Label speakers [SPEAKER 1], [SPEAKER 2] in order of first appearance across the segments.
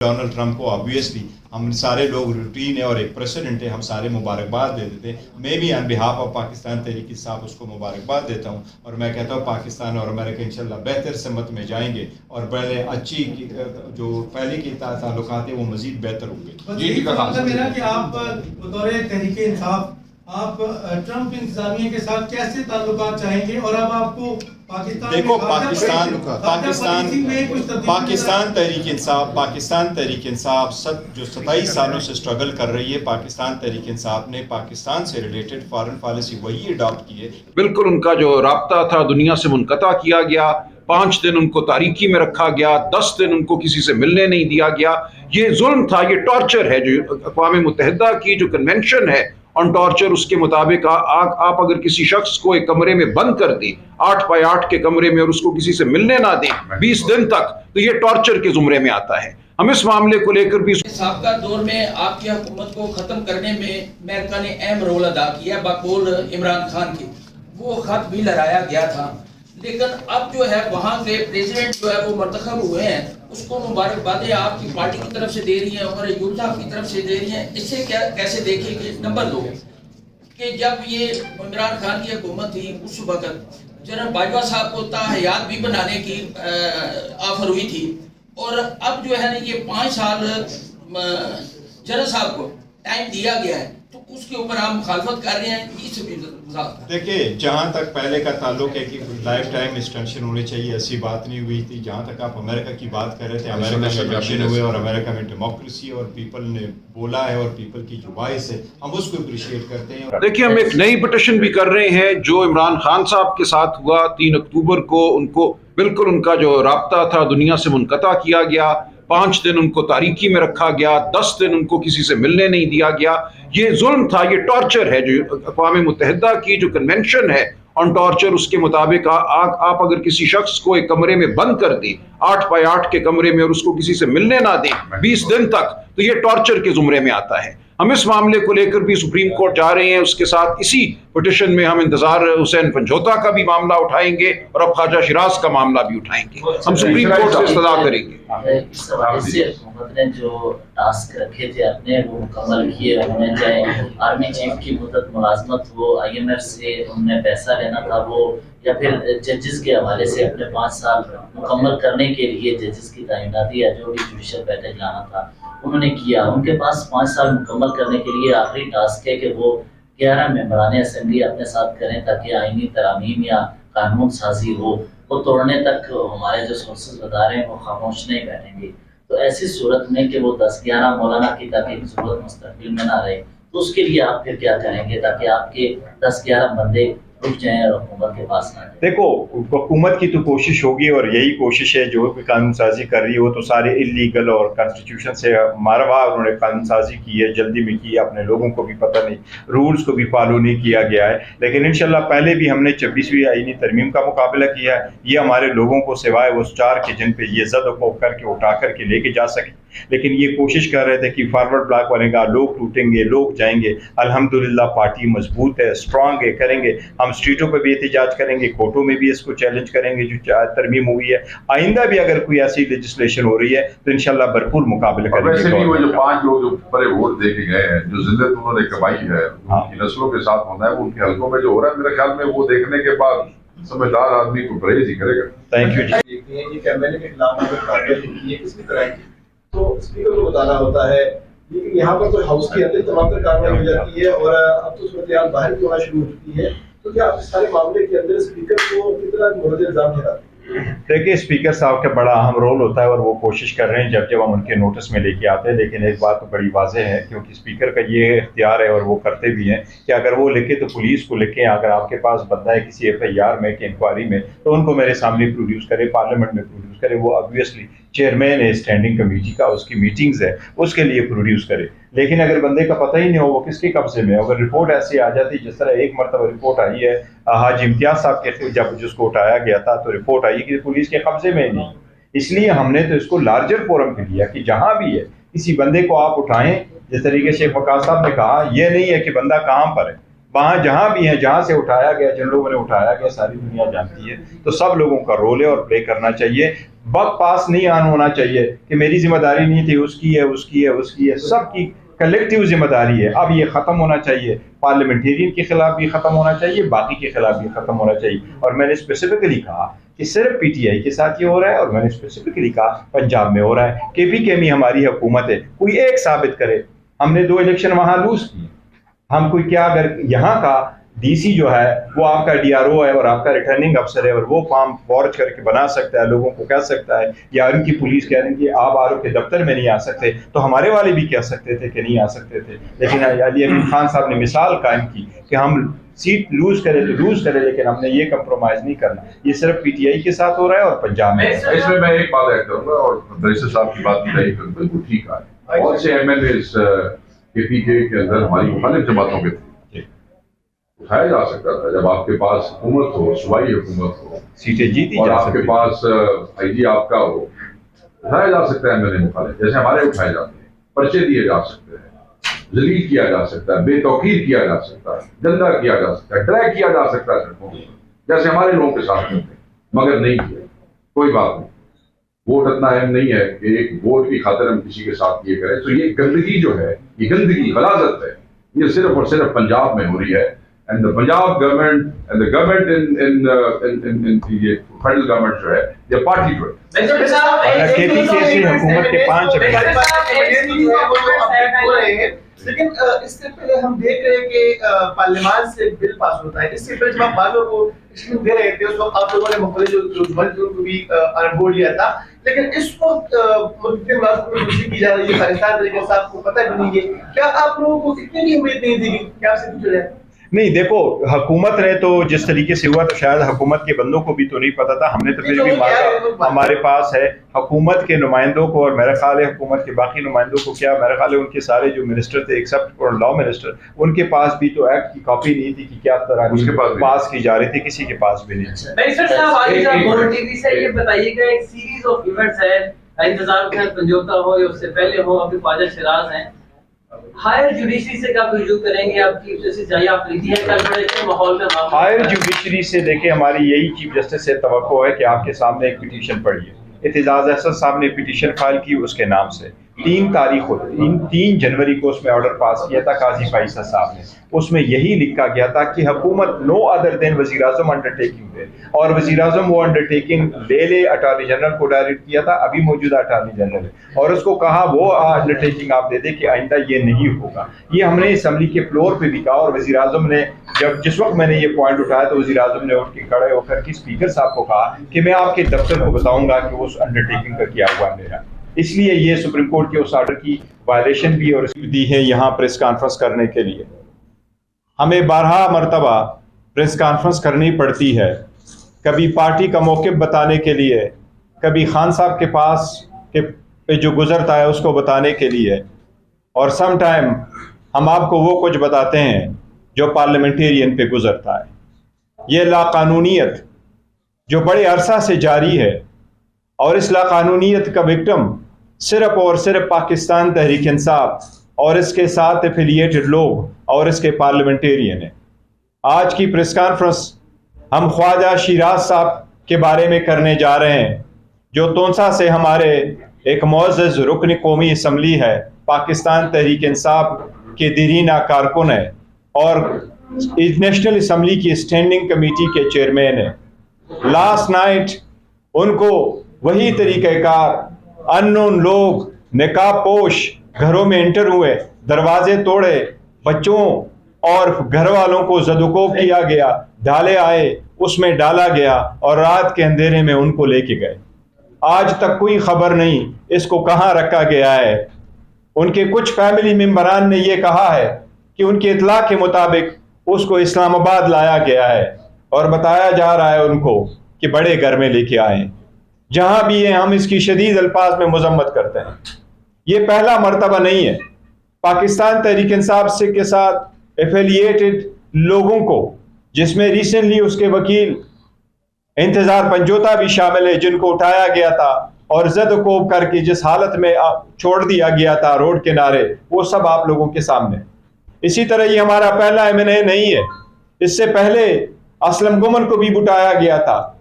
[SPEAKER 1] Donald Trump को obviously हम सारे लोग रूटीन है और एक प्रेसिडेंट है, हम सारे मुबारकबाद दे देते हैं। मैं भी on behalf of Pakistan Tehreek Insaf उसको मुबारकबाद देता हूँ और मैं कहता हूँ पाकिस्तान और अमेरिका इंशाल्लाह बेहतर समत में जाएंगे और पहले अच्छी जो पहले की ताल्लुकात है वो मजीद बेहतर होंगे।
[SPEAKER 2] जी मतलब मेरा कि आप बतौर तहरीक इंसाफ आप ट्रंप इंतजामिया के साथ कैसे ताल्लुकात चाहेंगे और अब आपको
[SPEAKER 1] देखो पाकिस्तान तहरीक इंसाफ जो 27 सालों से स्ट्रगल कर रही है, पाकिस्तान तहरीक इंसाफ ने पाकिस्तान से रिलेटेड फॉरेन पॉलिसी वही अडॉप्ट की है।
[SPEAKER 3] बिल्कुल उनका जो राब्ता था दुनिया से मुनक़ता किया गया, 5 दिन उनको तारीकी में रखा गया, 10 दिन उनको किसी से मिलने नहीं दिया गया। ये जुल्म था, ये टॉर्चर है। जो अक़वाम मुत्तहिदा की जो कन्वेंशन है ऑन टॉर्चर, उसके मुताबिक आप अगर किसी शख्स को एक कमरे में बंद कर दें 8 बाय 8 के कमरे में और उसको किसी से मिलने ना दें 20 दिन तक, तो ये टॉर्चर के जुमरे में आता है। हम इस मामले को लेकर भी
[SPEAKER 4] साबका दौर में आपकी हुकूमत को खत्म करने में अमेरिका ने अहम रोल अदा किया, बकौल इमरान खान के वो खत भी लहराया गया था। लेकिन अब जो है वहाँ के प्रेसिडेंट जो है वो मुंतखब हुए हैं, उसको मुबारकबादें आपकी पार्टी की तरफ से दे रही हैं और यूथ की तरफ से दे रही हैं। इससे क्या कैसे देखेंगे? नंबर 2 कि जब ये इमरान खान की हुकूमत थी उस वक्त जनरल बाजवा साहब को ताहयात भी बनाने की ऑफर हुई थी और अब जो है ना ये 5 साल जनरल साहब को टाइम दिया गया है, तो उसके ऊपर आप मुखालफत कर रहे हैं।
[SPEAKER 1] देखिए, जहाँ तक पहले का ताल्लुक है कि लाइफ टाइम एक्सटेंशन होनी चाहिए, ऐसी बात नहीं हुई थी। जहाँ तक आप अमेरिका की बात कर रहे थे, अमेरिका में इलेक्शन हुए और अमेरिका में डेमोक्रेसी और पीपल ने बोला है और पीपल की जो वॉइस है हम उसको अप्रिशिएट करते हैं।
[SPEAKER 3] देखिए, हम एक नई पिटीशन भी कर रहे हैं जो इमरान खान साहब के साथ हुआ 3 अक्टूबर को। उनको बिल्कुल उनका जो राब्ता था दुनिया से मुनक़ता किया गया, 5 दिन उनको तारीकी में रखा गया, 10 दिन उनको किसी से मिलने नहीं दिया गया। ये जुल्म था, ये टॉर्चर है। जो अक़वाम मुत्तहिदा की जो कन्वेंशन है ऑन टॉर्चर, उसके मुताबिक आप अगर किसी शख्स को एक कमरे में बंद कर दें 8 बाय 8 के कमरे में और उसको किसी से मिलने ना दें 20 दिन तक, तो ये टॉर्चर के जुमरे में आता है। हम इस मामले को लेकर भी सुप्रीम कोर्ट जा रहे हैं। उसके साथ इसी पिटीशन में हम इंतजार हुसैन पंजोता का भी मामला उठाएंगे और अब ख्वाजा शिराज का मामला भी उठाएंगे। हम सुप्रीम कोर्ट से इस्तदा करेंगे।
[SPEAKER 5] हुकूमत ने जो टास्क रखे थे अपने वो मुकम्मल किए। उन्होंने चाहे आर्मी चीफ की मुद्दत मुलाजमत हो, IMF से उन्होंने पैसा लेना था वो, या फिर जजेस के हवाले से अपने 5 साल मुकम्मल करने के लिए जजेस की तैनाती या जो भी जुडिशल पैकेज लाना था उन्होंने किया। उनके पास 5 साल मुकम्मल करने के लिए आखिरी टास्क है कि वो 11 मेंबरान असेंबली अपने साथ करें ताकि आईनी तरामीम या कानून साजी हो। वो तोड़ने तक हमारे जो सोर्सेज बता रहे हैं वो खामोश नहीं बैठेंगे। तो ऐसी सूरत में कि वो 10-11 मौलाना की ताकि जरूरत मुस्तकबिल में ना रहे, तो उसके लिए आप फिर क्या करेंगे ताकि आपके 10-11 बंदे रुक जाएं और हुकूमत के पास ना जाए?
[SPEAKER 1] देखो, हुकूमत की तो कोशिश होगी और यही कोशिश है। जो भी कानून साजी कर रही है वो तो सारे इलीगल और कॉन्स्टिट्यूशन से मारवा उन्होंने कानून साजी की है, जल्दी में की है। अपने लोगों को भी पता नहीं, रूल्स को भी फॉलो नहीं किया गया है। लेकिन इंशाल्लाह पहले भी हमने 26वीं आईनी तरमीम का मुकाबला किया है। ये हमारे लोगों को सिवाय वो 4 के जिन पे ये ज़द खौफ करके उठा करके लेके जा सके, लेकिन ये कोशिश कर रहे थे कि फॉरवर्ड ब्लॉक बनेगा, लोग टूटेंगे, लोग जाएंगे। अल्हम्दुलिल्लाह पार्टी मजबूत है, स्ट्रांग है। करेंगे हम स्ट्रीटों पर भी एहतजाज करेंगे, कोर्टों में भी इसको चैलेंज करेंगे जो तरमीम हुई है। आइंदा भी अगर कोई ऐसी लेजिस्लेशन हो रही है तो इंशाल्लाह भरपूर मुकाबला करेंगे।
[SPEAKER 6] वैसे भी वो जो 5 लोग जो बड़े वोट दे के गए हैं, जो जिल्लत उन्होंने कमाई है उनकी नस्लों के साथ होना है, उनके हल्कों में जो हो रहा है, मेरे ख्याल में वो देखने के बाद समझदार आदमी को परहेज ही करेगा।
[SPEAKER 1] थैंक यू जी।
[SPEAKER 2] ये कैमरे के खिलाफ किसी तरह की तो स्पीकर को बताना होता है, लेकिन यहाँ पर तो हाउस के अंदर तमाम कार्रवाई हो जाती है और अब तो सूरत बाहर भी होना शुरू हो चुकी है। तो क्या आप सारे मामले के अंदर स्पीकर को कितना मुहर्रिर इल्जाम ठहराते हैं?
[SPEAKER 1] देखिए, स्पीकर साहब का बड़ा अहम रोल होता है और वो कोशिश कर रहे हैं जब जब हम उनके नोटिस में लेके आते हैं। लेकिन एक बात तो बड़ी वाज़ेह है, क्योंकि स्पीकर का ये इख्तियार है और वो करते भी हैं कि अगर वो लिखे तो पुलिस को लिखें। अगर आपके पास बंदा है किसी FIR में कि इंक्वायरी में, तो उनको मेरे सामने प्रोड्यूस करे, पार्लियामेंट में प्रोड्यूस करे। वो ऑब्वियसली चेयरमैन है स्टैंडिंग कमेटी का, उसकी मीटिंग्स है, उसके लिए प्रोड्यूस करे। लेकिन अगर बंदे का पता ही नहीं हो वो किसके कब्जे में, अगर रिपोर्ट ऐसी आ जाती, जिस तरह एक मरतबा रिपोर्ट आई है हाजी इम्तियाज साहब के, जब जिसको उठाया गया था तो रिपोर्ट आई कि पुलिस के कब्जे में ही नहीं। इसलिए हमने तो इसको लार्जर फोरम पे लिया कि जहां भी है किसी बंदे को आप उठाएं। जिस तरीके से शेख वकास साहब ने कहा, यह नहीं है कि बंदा कहाँ पर है, वहाँ जहाँ भी है, जहाँ से उठाया गया, जिन लोगों ने उठाया गया, सारी दुनिया जानती है। तो सब लोगों का रोल है और प्ले करना चाहिए। वक्त पास नहीं आन होना चाहिए कि मेरी जिम्मेदारी नहीं थी, उसकी है, उसकी है, उसकी है। सबकी कलेक्टिव जिम्मेदारी है। अब ये ख़त्म होना चाहिए। पार्लियामेंटेरियन के खिलाफ भी ख़त्म होना चाहिए, बाकी के खिलाफ भी ख़त्म होना चाहिए। और मैंने स्पेसिफिकली कहा कि सिर्फ पीटीआई के साथ ये हो रहा है, और मैंने स्पेसिफिकली कहा पंजाब में हो रहा है। केपीके में हमारी हुकूमत है, कोई एक साबित करे। हमने 2 इलेक्शन वहाँ लूज किए। हम कोई क्या, अगर यहाँ का डीसी जो है वो आपका डीआरओ है और आपका रिटर्निंग अफसर है और वो फॉर्म फॉर्ज करके बना सकता है, लोगों को कह सकता है, या उनकी पुलिस कह रही है कि आप आरओ के दफ्तर में नहीं आ सकते, तो हमारे वाले भी कह सकते थे कि नहीं आ सकते थे। लेकिन अली अमीन खान साहब ने मिसाल कायम की कि हम सीट लूज करें तो लूज करें, लेकिन हमने ये कंप्रोमाइज नहीं करना। ये सिर्फ पीटीआई के साथ हो रहा है और पंजाब में।
[SPEAKER 6] इसमें मैं एक बात ऐड करूंगा, और बैरिस्टर साहब की बात बिल्कुल ठीक है। बहुत से एमएलए केपीके के अंदर हमारी मुखालिफ जमातों के थे, उठाया जा सकता था। जब आपके पास हुकूमत हो, सूबाई हुकूमत हो,
[SPEAKER 1] सीटें जीती
[SPEAKER 6] और
[SPEAKER 1] जा
[SPEAKER 6] आपके
[SPEAKER 1] सकती
[SPEAKER 6] पास आईजी आपका हो, उठाया जा सकता है एमएलए मुखालिफ, जैसे हमारे उठाए जाते हैं। पर्चे दिए जा सकते हैं, जलील किया जा सकता है, बेतौकीर किया जा सकता है, गंदा किया जा सकता है, ड्रैग किया जा सकता है सड़कों पर, जैसे हमारे लोगों के साथ करते हैं, मगर नहीं किया। कोई बात नहीं, वोट इतना अहम नहीं है कि एक वोट की खातिर हम किसी के साथ ये करें। तो ये गंदगी जो है, ये गंदगी गलाजत है, ये सिर्फ और सिर्फ पंजाब में हो रही है। And the Punjab government and the government in ये फेडरल गवर्नमेंट जो है, ये पार्टी जो है।
[SPEAKER 1] हुकूमत के 5
[SPEAKER 2] लेकिन इससे पहले हम देख रहे हैं कि पार्लियामान से बिल पास होता है। इससे पहले जब आप बालों को दे रहे थे, उस वक्त आप लोगों ने मुख्तलिफ जो को भी बोल दिया था। लेकिन इस वक्त की जा रही है पाकिस्तान तरीके से, आपको पता भी नहीं है। क्या आप लोगों को इतनी भी उम्मीद नहीं थी कि आपसे कुछ हो जाए?
[SPEAKER 1] नहीं, देखो, हुकूमत ने तो जिस तरीके से हुआ, तो शायद हुकूमत के बंदों को भी तो नहीं पता था। हमने तो फिर भी मांगा। हमारे पास है हुकूमत के नुमाइंदों को, और मेरा ख्याल है हुकूमत के बाकी नुमाइंदों को, क्या मेरा ख्याल है उनके सारे जो मिनिस्टर थे एक्सेप्ट फॉर लॉ मिनिस्टर, उनके पास भी तो एक्ट की कॉपी नहीं थी कि क्या तरह
[SPEAKER 6] उसके
[SPEAKER 1] पास की जा रही थी, किसी के पास भी नहीं।
[SPEAKER 7] ये बताइएगा, एक सीरीज ऑफ इवेंट्स है, इंतजार पंजोता हो या उससे पहले हो, अभी ख्वाजा शिराज हैं, हायर जुडिशरी से कब रिव्यू करेंगे? आपकी जैसे चाहिए आप लीजिए है कल बड़े माहौल में
[SPEAKER 1] हायर जुडिशरी से देखिए, हमारी यही चीफ जस्टिस से तवक्को है कि आपके सामने एक पिटीशन पड़ी है। एतजाज अहसन साहब ने पिटीशन फाइल की उसके नाम से 3 जनवरी को उसमें ऑर्डर पास किया था काजी फाइसा साहब ने। उसमें यही लिखा गया था कि हुकूमत नो अदर देन वज़ीर आज़म अंडरटेकिंग दे, और वज़ीर आज़म वो अंडरटेकिंग ले अटॉर्नी जनरल को डायरेक्ट किया था, अभी मौजूदा अटॉर्नी जनरल है, और उसको कहा वो अंडरटेकिंग आप दे दे कि आइंदा ये नहीं होगा। ये हमने असम्बली के फ्लोर पे भी कहा, और वज़ीर आज़म ने जिस वक्त मैंने ये पॉइंट उठाया तो वज़ीर आज़म ने उठ के खड़े होकर के स्पीकर साहब को कहा कि मैं आपके दफ्तर को बताऊंगा कि उस अंडरटेकिंग का क्या हुआ मेरा। इसलिए ये सुप्रीम कोर्ट के उस ऑर्डर की वायलेशन भी और दी है यहाँ प्रेस कॉन्फ्रेंस करने के लिए। हमें 12 मरतबा प्रेस कॉन्फ्रेंस करनी पड़ती है, कभी पार्टी का मौक़िफ़ बताने के लिए, कभी खान साहब के पास के पे जो गुजरता है उसको बताने के लिए, और सम टाइम हम आपको वो कुछ बताते हैं जो पार्लियामेंटेरियन पे गुजरता है। ये लाकानूनियत जो बड़े अरसा से जारी है, और इस लाकानूनियत का विक्टिम सिर्फ और सिर्फ पाकिस्तान तहरीक इंसाफ और इसके साथ एफिलिएटेड लोग और इसके पार्लियामेंटेरियन है। आज की प्रेस कॉन्फ्रेंस हम ख्वाजा शिराज साहब के बारे में करने जा रहे हैं, जो तोंसा से हमारे एक मुअज़्ज़ज़ रुकन कौमी असम्बली है, पाकिस्तान तहरीक इंसाफ के दीरीना कारकुन है, और नेशनल असम्बली की स्टैंडिंग कमेटी के चेयरमैन है। लास्ट नाइट उनको वही तरीक़ेकार अननोन लोग निकाब पोश घरों में एंटर हुए, दरवाजे तोड़े, बच्चों और घर वालों को ज़दुकोब किया गया, डाले आए, उसमें डाला गया और रात के अंधेरे में उनको लेके गए। आज तक कोई खबर नहीं इसको कहाँ रखा गया है। उनके कुछ फैमिली मेम्बरान ने यह कहा है कि उनके इतला के मुताबिक उसको इस्लामाबाद लाया गया है और बताया जा रहा है उनको कि बड़े घर में लेके आए। जहाँ भी है हम इसकी शदीद अल्फाज में मजम्मत करते हैं। ये पहला मर्तबा नहीं है। पाकिस्तान तहरीक इंसाफ से के साथ एफिलिएटेड लोगों को, जिसमें रिसेंटली उसके वकील इंतजार पंजोता भी शामिल है, जिनको उठाया गया था और ज़द-ओ-कोब करके जिस हालत में छोड़ दिया गया था रोड किनारे, वो सब आप लोगों के सामने। इसी तरह ये हमारा पहला M&A नहीं है, इससे पहले असलम गुमन को भी बिठाया गया था,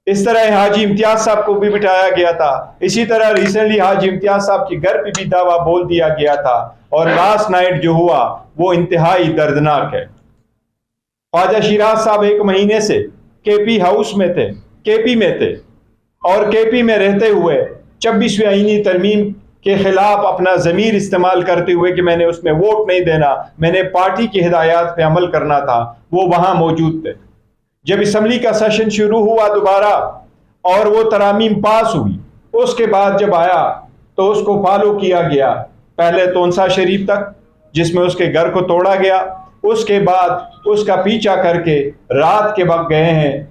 [SPEAKER 1] इस तरह हाजी इम्तियाज साहब को भी बिठाया गया था, इसी तरह रिसेंटली हाजी इम्तियाज साहब के घर पे भी दावा बोल दिया गया था, और लास्ट नाइट जो हुआ वो इंतहाई दर्दनाक है। ख्वाजा शिराज साहब 1 महीने से केपी हाउस में थे, केपी में थे, और केपी में रहते हुए 26वीं आईनी तरमीम के खिलाफ अपना ज़मीर इस्तेमाल करते हुए कि मैंने उसमें वोट नहीं देना, मैंने पार्टी की हिदायत पे अमल करना था, वो वहाँ मौजूद थे। जब असम्बली का सेशन शुरू हुआ दोबारा और वो तरामीम पास हुई, उसके बाद जब आया तो उसको फॉलो किया गया, पहले तोनसा शरीफ तक जिसमें उसके घर को तोड़ा गया, उसके बाद उसका पीछा करके रात के वक्त गए हैं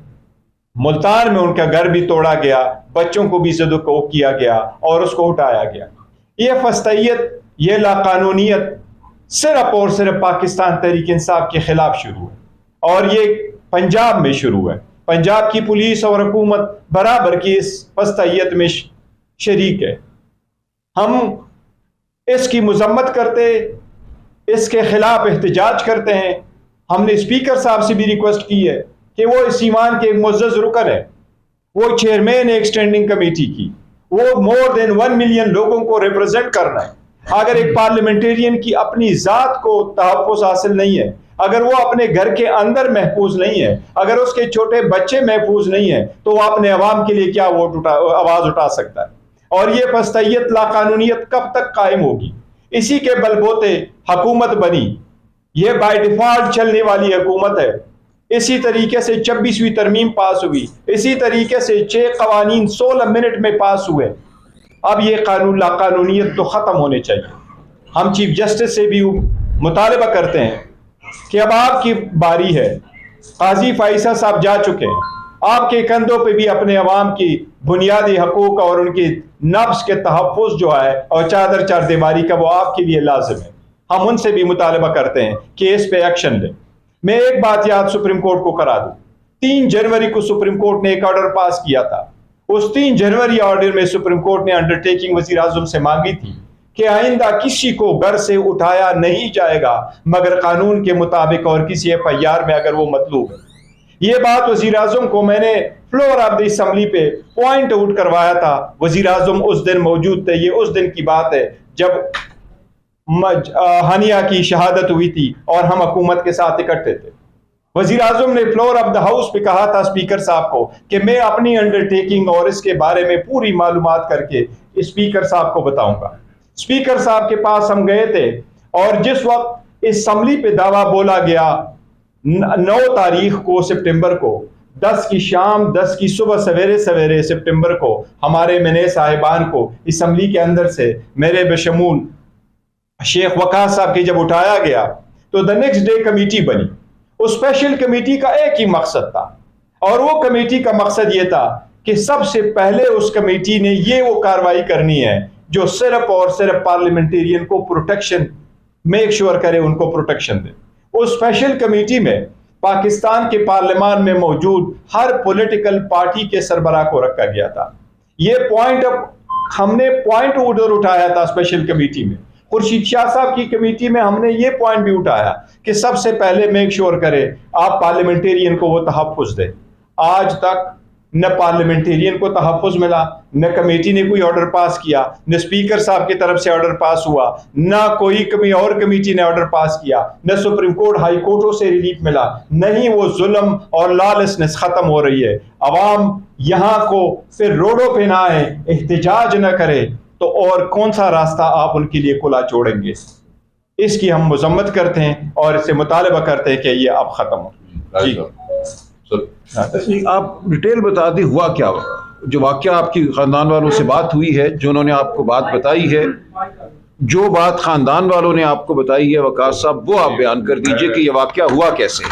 [SPEAKER 1] मुल्तान में, उनका घर भी तोड़ा गया, बच्चों को भी ज़दोकोब किया गया और उसको उठाया गया। ये फस्तैयत, ये लाकानूनियत सिर्फ और सिर्फ पाकिस्तान तहरीक इंसाफ के खिलाफ शुरू है और ये पंजाब में शुरू है। पंजाब की पुलिस और हुकूमत बराबर की इस फस्तैयत में शरीक है। हम इसकी मजम्मत करते, इसके खिलाफ एहतजाज करते हैं। हमने स्पीकर साहब से भी रिक्वेस्ट की है कि वो इस ईवान के मुअज़्ज़ज़ रुकन है, वो चेयरमैन है एक स्टैंडिंग कमेटी की, वो मोर देन 1 मिलियन लोगों को रिप्रेजेंट करना है। अगर एक पार्लियामेंटेरियन की अपनी ज़ात को तहफ़्फ़ुज़ हासिल नहीं है, अगर वो अपने घर के अंदर महफूज नहीं है, अगर उसके छोटे बच्चे महफूज नहीं है, तो वो अपने अवाम के लिए क्या आवाज़ उठा सकता है? और ये फस्तैयत लाकानूनियत कब तक कायम होगी? इसी के बलबोते हुकूमत बनी, ये बाय डिफॉल्ट चलने वाली हुकूमत है। इसी तरीके से 26वीं तरमीम पास हुई, इसी तरीके से 6 कवानीन 16 मिनट में पास हुए। अब ये कानून लाकानूनियत तो ख़त्म होने चाहिए। हम चीफ जस्टिस से भी मुतालबा करते हैं कि अब आपकी बारी है। काजी फाइसा साहब जा चुके हैं, आपके कंधों पे भी अपने अवाम की बुनियादी हकूक और उनकी नफ्स के तहफ़्फ़ुज़ जो है और चादर चारदीवारी का, वो आपके लिए लाजिम है। हम उनसे भी मुतालबा करते हैं कि इस पे एक्शन लें। मैं एक बात याद सुप्रीम कोर्ट को करा दूं, 3 जनवरी को सुप्रीम कोर्ट ने एक ऑर्डर पास किया था। उस 3 जनवरी ऑर्डर में सुप्रीम कोर्ट ने अंडरटेकिंग वज़ीर आज़म से मांगी थी कि आइंदा किसी को घर से उठाया नहीं जाएगा मगर कानून के मुताबिक और किसी FIR में अगर वो मतलूब है। ये बात वज़ीर आज़म को मैंने फ्लोर ऑफ द असम्बली पे पॉइंट आउट करवाया था। वज़ीर आज़म उस दिन मौजूद थे। ये उस दिन की बात है जब हानिया की शहादत हुई थी और हम हुकूमत के साथ इकट्ठे थे। वज़ीर आज़म ने फ्लोर ऑफ द हाउस पे कहा था स्पीकर साहब को कि मैं अपनी अंडरटेकिंग और इसके बारे में पूरी मालूमात करके स्पीकर साहब को बताऊंगा। स्पीकर साहब के पास हम गए थे और जिस वक्त इस असम्बली पे दावा बोला गया 9 तारीख को सितंबर को 10 की शाम 10 की सुबह सवेरे सवेरे सितंबर को हमारे मने साहिबान को असम्बली के अंदर से मेरे बशमूल शेख वकास साहब की जब उठाया गया तो द नेक्स्ट डे कमेटी बनी। उस स्पेशल कमेटी का एक ही मकसद था और वो कमेटी का मकसद ये था कि सबसे पहले उस कमेटी ने ये वो कार्रवाई करनी है जो सिर्फ और सिर्फ पार्लियामेंटेरियन को प्रोटेक्शन मेक श्योर करे, उनको प्रोटेक्शन दे। उस स्पेशल कमेटी में पाकिस्तान के पार्लियामान में मौजूद हर पॉलिटिकल पार्टी के सरबराह को रखा गया था। ये पॉइंट अब हमने पॉइंट उधर उठाया था स्पेशल कमेटी में। खुर्शीद शाह साहब की कमेटी में हमने ये पॉइंट भी उठाया कि सबसे पहले मेक श्योर करे आप पार्लियामेंटेरियन को वो तहफ़्फ़ुज़ दे। आज तक न पार्लियामेंटेरियन को तहफ़्फ़ुज़ मिला, न कमेटी ने कोई ऑर्डर पास किया, न स्पीकर साहब की तरफ से ऑर्डर पास हुआ, न कोई और कमेटी ने ऑर्डर पास किया, न सुप्रीम कोर्ट हाई कोर्टों से रिलीफ मिला, नहीं वो जुल्म और लॉलेसनेस ख़त्म हो रही है। अवाम यहाँ को फिर रोडों पे ना आए, एहतजाज न करे तो और कौन सा रास्ता आप उनके लिए खुला छोड़ेंगे? इसकी हम मजम्मत करते हैं और इससे मुतालबा करते हैं कि ये अब ख़त्म हो।
[SPEAKER 3] जी आप डिटेल बता दी हुआ क्या, जो वाक़या आपकी ख़ानदान वालों से बात हुई है, जो उन्होंने आपको बात बताई है, जो बात ख़ानदान वालों ने आपको बताई है वकास साहब, वो आप बयान कर दीजिए कि ये वाक़या हुआ कैसे।